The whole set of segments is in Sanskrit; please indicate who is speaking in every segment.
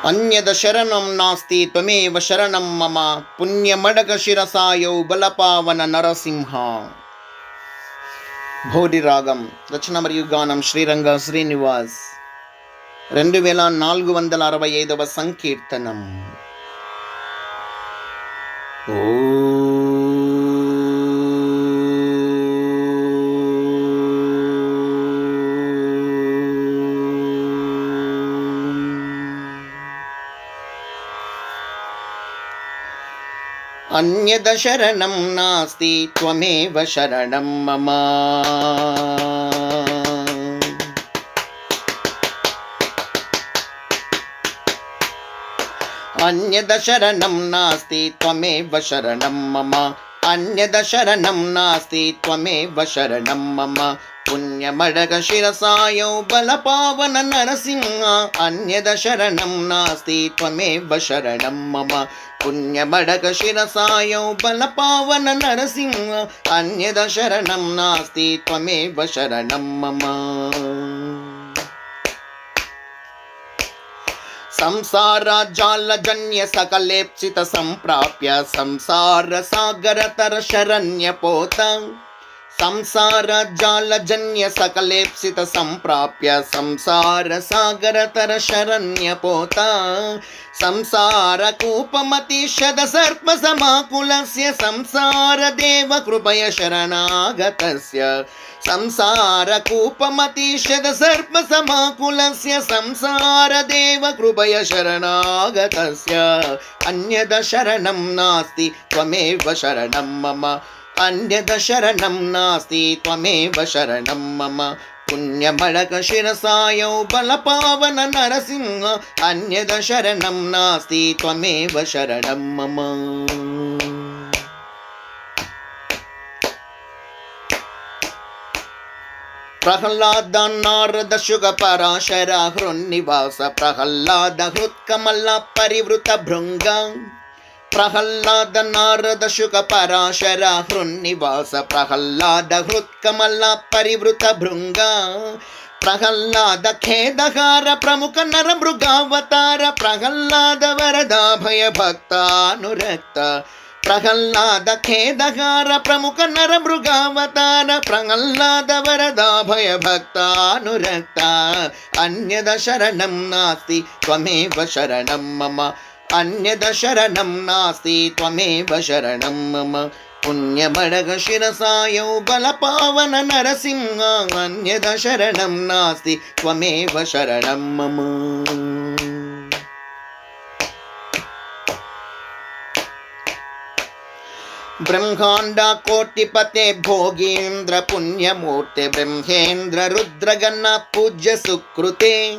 Speaker 1: अन्यद शरणं नास्ति त्वमेव शरणं मम पुण्यमडगशिरसायौ बलपावन नरसिंह. భోడి రాగం రచన మరియు గానం శ్రీరంగ శ్రీనివాస్. 2465వ సంకీర్తనం. ఓ अन्यद शरणं नास्ति त्वमेव शरणं मम. अन्यद शरणं नास्ति त्वमेव शरणं मम. अन्यद शरणं नास्ति त्वमेव शरणं मम. पुण्यमडगशिरसायौ बलपावन नरसिंह. अन्यद शरणं नास्ति त्वमेव शरणं मम. पुण्यमडगशिरसायौ बलपावन नरसिंह. अन्यद शरणं नास्ति त्वमेव शरणं मम. संसारजालजन्य सकलेप्सित संप्राप्य संसार सागर तर शरण्यपोत. संसारजालजन्य सकलेप्सित संप्राप्य संसार सागर तर शरण्यपोत. संसारकूपमतिशद सर्प समाकुलस्य संसार देव कृपय शरणागतस्य. संसारकूपमतिशद सर्प समाकुलस्य संसार देव कृपय शरणागतस्य. अन्यद शरणं नास्ति त्वमेव शरणं मम. अन्यद शरणं नास्ति त्वमेव शरणं मम. पुण्यमडगशिरसायौ बलपावन नरसिंह. अन्यद शरणं नास्ति त्वमेव शरणं मम. प्रह्लाद नारद शुग पराशर हृन्निवास प्रह्लाद हृत्कमल परिवृत भृंग. प्रह्लाद नारद शुग पराशर हृन्निवास प्रह्लाद हृत्कमल परिवृत भृंग. प्रह्लाद खेदहार प्रमुख नर मृगावतार प्रह्लाद वरदा भय भक्तानुरक्त. प्रह्लाद खेदहार प्रमुख नर मृगावतार प्रह्लाद वरदा भय भक्तानुरक्त. अन्यद शरणं नास्ति त्वमेव शरणं मम. अन्यद शरणं नास्ति त्वमेव शरणं मम. पुण्यमडगशिरसायौ बलपावन नरसिंह. अन्यद शरणं नास्ति त्वमेव शरणं मम. ब्रह्मांड कोटिपते भोगीन्द्र पुण्यमूर्ते ब्रह्मेन्द्र रुद्रगण पूज्य सुकृते.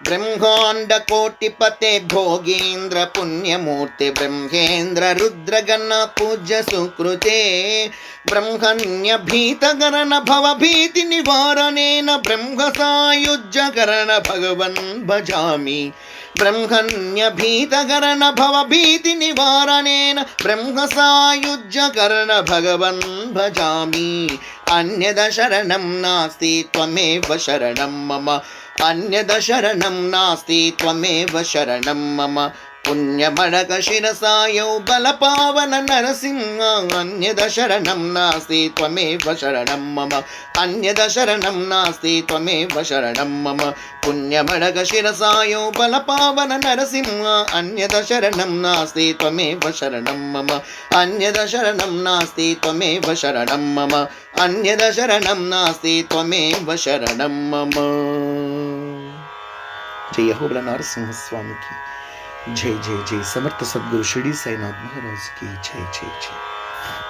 Speaker 1: ब्रह्मांड कोटिपते भोगीन्द्र पुण्यमूर्ते ब्रह्मेन्द्र रुद्रगण पूज्य सुकृते. ब्रह्मण्य भीतकरण भवभीति निवारणेन ब्रह्म सायुज्यकरण भगवन् भजामि. ब्रह्मण्य भीतकरण भवभीति निवारणेन ब्रह्म सायुज्यकरण भगवन् भजामि. अन्यद शरणं नास्ति त्वमेव शरणं मम. अन्यद शरणं नास्ति त्वमेव शरणं मम. पुण्यमडगशिरसायौ बलपावन नरसिंह. अन्यद शरणं नास्ति त्वमेव शरणं मम. अन्यद शरणं नास्ति त्वमेव शरणं मम. पुण्यमडगशिरसायौ बलपावन नरसिंह. अन्यद शरणं नास्ति त्वमेव शरणं मम. अन्यद शरणं नास्ति त्वमेव शरणं मम. अन्यद शरणं नास्ति त्वमेव शरणं मम. जय हो बोला नरसिंह स्वामी की जय. जय जय समर्थ सद्गुरु शिरडी साईनाथ महाराज की जय. जय जय.